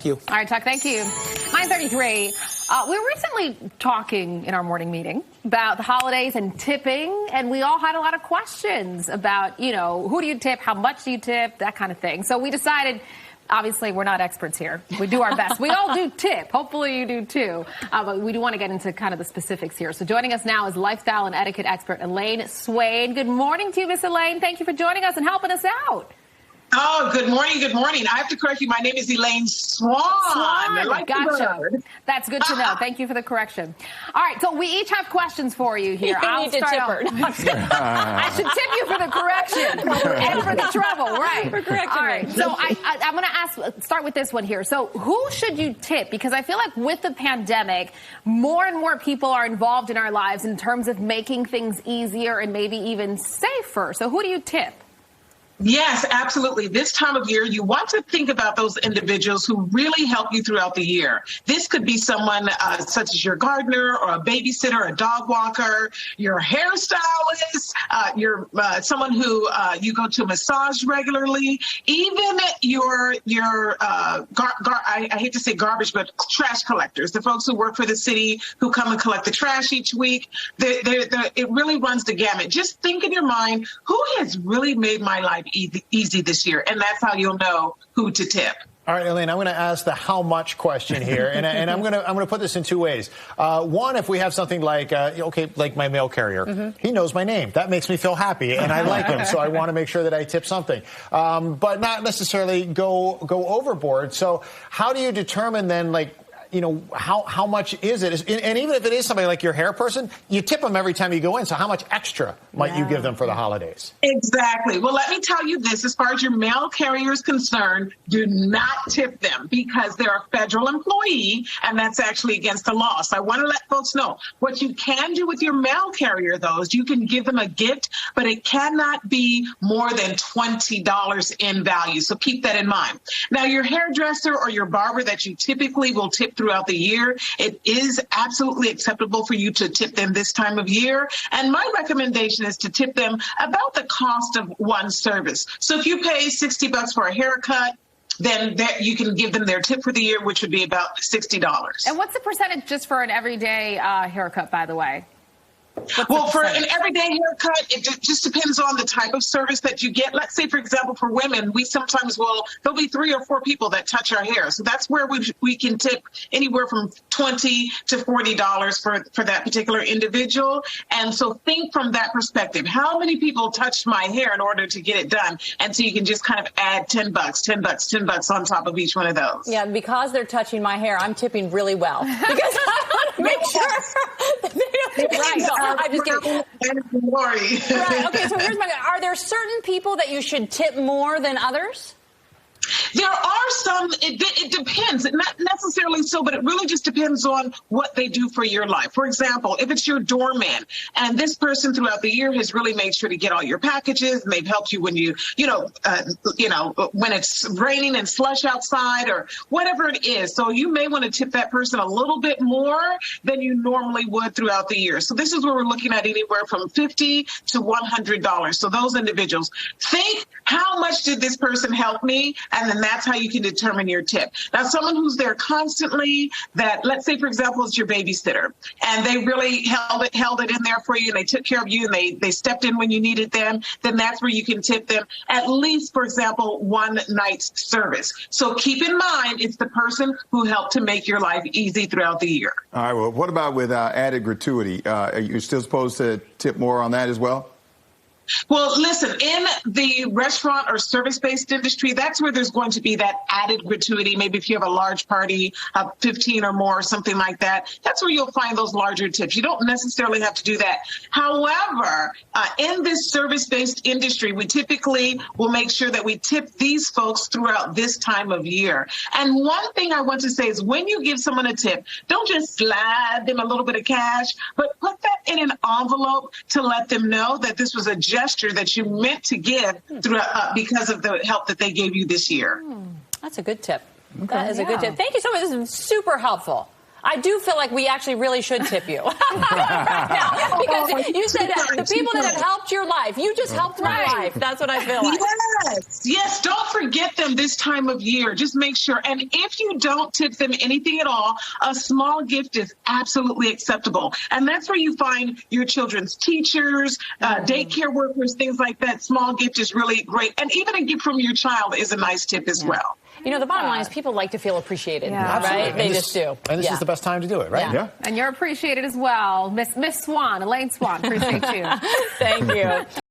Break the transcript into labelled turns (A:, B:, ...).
A: Thank you.
B: All right, Chuck, thank you. 9:33. We were recently talking in our morning meeting about the holidays and tipping, and we all had a lot of questions about, who do you tip, how much do you tip, that kind of thing. So we decided, obviously, we're not experts here. We do our best. We all do tip. Hopefully you do too. But we do want to get into kind of the specifics here. So joining us now is lifestyle and etiquette expert Elaine Swann. Good morning to you, Miss Elaine. Thank you for joining us and helping us out.
C: Oh, good morning. Good morning. I have to correct you. My name is Elaine Swann.
B: Gotcha. That's good to know. Thank you for the correction. All right. So we each have questions for you here.
D: I should tip
B: you for the correction and for the trouble. Right.
D: For correcting
B: All right. So I'm going to start with this one here. So who should you tip? Because I feel like with the pandemic, more and more people are involved in our lives in terms of making things easier and maybe even safer. So who do you tip?
C: Yes, absolutely. This time of year, you want to think about those individuals who really help you throughout the year. This could be someone such as your gardener or a babysitter, a dog walker, your hairstylist, someone who you go to massage regularly, even I hate to say garbage, but trash collectors, the folks who work for the city who come and collect the trash each week. It really runs the gamut. Just think in your mind, who has really made my life easy this year, and that's how you'll know who to tip.
A: All right, Elaine, I'm going to ask the how much question here, and I'm going to put this in two ways. One, if we have something like like my mail carrier, he knows my name. That makes me feel happy, and I like him, so I want to make sure that I tip something, but not necessarily go overboard. So how do you determine then, how much is it? And even if it is somebody like your hair person, you tip them every time you go in. So how much extra might you give them for the holidays?
C: Exactly. Well, let me tell you this. As far as your mail carrier is concerned, do not tip them because they're a federal employee, and that's actually against the law. So I want to let folks know what you can do with your mail carrier, though, is you can give them a gift, but it cannot be more than $20 in value. So keep that in mind. Now, your hairdresser or your barber that you typically will tip throughout the year, it is absolutely acceptable for you to tip them this time of year. And my recommendation is to tip them about the cost of one service. So if you pay $60 for a haircut, then you can give them their tip for the year, which would be about $60.
B: And what's the percentage just for an everyday haircut, by the way?
C: Well, for an everyday haircut, it just depends on the type of service that you get. Let's say, for example, for women, we sometimes there'll be 3 or 4 people that touch our hair. So that's where we can tip anywhere from $20 to $40 for that particular individual. And so think from that perspective. How many people touched my hair in order to get it done? And so you can just kind of add $10 on top of each one of those.
D: Yeah, because they're touching my hair, I'm tipping really well. Because I want to make sure that they don't
C: Right.
D: I'm just kidding. Right. Okay, so here's are there certain people that you should tip more than others?
C: There are some, it depends, not necessarily so, but it really just depends on what they do for your life. For example, if it's your doorman and this person throughout the year has really made sure to get all your packages and they've helped you when when it's raining and slush outside or whatever it is. So you may want to tip that person a little bit more than you normally would throughout the year. So this is where we're looking at anywhere from $50 to $100. So those individuals, think, how much did this person help me? And then that's how you can determine your tip. Now, someone who's there constantly, that, let's say, for example, it's your babysitter, and they really held it in there for you, and they took care of you, and they stepped in when you needed them, then that's where you can tip them at least, for example, one night's service. So keep in mind, it's the person who helped to make your life easy throughout the year.
E: All right, well, what about with added gratuity? Are you still supposed to tip more on that as well?
C: Well, listen, in the restaurant or service-based industry, that's where there's going to be that added gratuity. Maybe if you have a large party of 15 or more, or something like that, that's where you'll find those larger tips. You don't necessarily have to do that. However, in this service-based industry, we typically will make sure that we tip these folks throughout this time of year. And one thing I want to say is when you give someone a tip, don't just slide them a little bit of cash, but put that in an envelope to let them know that this was a gesture that you meant to give because of the help that they gave you this year.
D: That's a good tip. Okay. That is a good tip. Thank you so much. This is super helpful. I do feel like we actually really should tip you right now, because you said the people that have helped your life. You just helped my life. That's what I feel like.
C: Yes. Don't forget them this time of year. Just make sure. And if you don't tip them anything at all, a small gift is absolutely acceptable. And that's where you find your children's teachers, daycare workers, things like that. Small gift is really great. And even a gift from your child is a nice tip as well.
D: You know, the bottom line is people like to feel appreciated, right?
A: Absolutely.
D: They just do.
A: And this is the best time to do it, right?
D: Yeah.
B: And you're appreciated as well. Miss Swann, Elaine Swann, appreciate you.
D: Thank you.